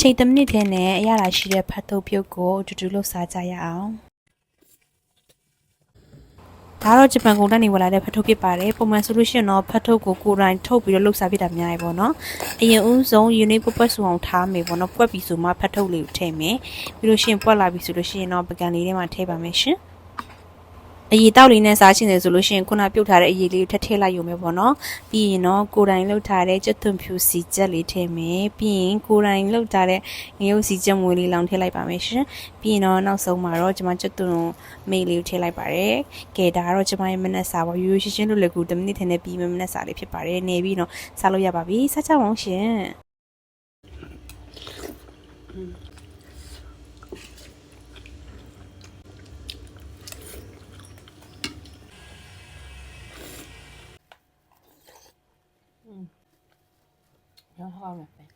ချိန်3မိနစ်ထဲနဲ့အရသာရှိတဲ့ဖတ်ထုတ်ပြုတ်ကိုအတူတူလှုပ်ရှားကြရအောင်ဒါတော့ဂျပန်ကုန်တက်နေဝင်လာတဲ့ဖတ်ထုတ်ဖြစ်ပါတယ်ပုံမှန်ဆိုလို့ရှိရင်တော့ဖတ်ထုတ်ကိုကိုယ်တိုင်ထုတ်ပြီးတော့လှုပ်ရှားဖြစ်တာများရေပေါ့နော်အရင်ဦးဆုံး unit ပွက်ဆူအောင်ထားမယ်ပေါ့နော်ပွက်ပြီးဆိုမှဖတ်ထုတ်လေးကိုထည့်မယ်ပြီးလို့ရှိရင်ပွက်လာပြီဆိုလို့ရှိရင်တော့ပကံလေးထဲမှာထည့်ပါမယ်ရှင်အရေတောက်လေးနဲ့စားချင်တယ်ဆိုလို့ရှိရင်ခုနပြုတ်ထားတဲ့အရေလေးကိုထည့်လိုက်ရုံပဲပေါ့နော်ပြီးရင်တော့ကိုယ်တိုင်လှုပ်ထားတဲ့ကြက်သွန်ဖြူစီချက်လေးထည့်မယ်ပြီးရင်ကိုယ်တိုင်လှုပ်ထားတဲ့ငရုတ်စီချက်မွေးလေးလောင်ထည့်လိုက်ပါမယ်ရှင်ပြီးရင်တော့နောက်ဆုံးမှာတော့ကျွန်မကြက်သွန်မေးလေးကိုထည့်လိုက်ပါတယ်ကဲဒါကတော့ကျွန်မရဲ့မနက်စာပေါ့ရိုးရိုးရှင်းရှင်းလို့လည်းကို10မိနစ်ထဲနဲ့ပြီးမနက်စာလေးဖြစ်ပါတယ်နေပြီးတော့စားလို့ရပါပြီစားကြအောင်ရှင်然后好了呗，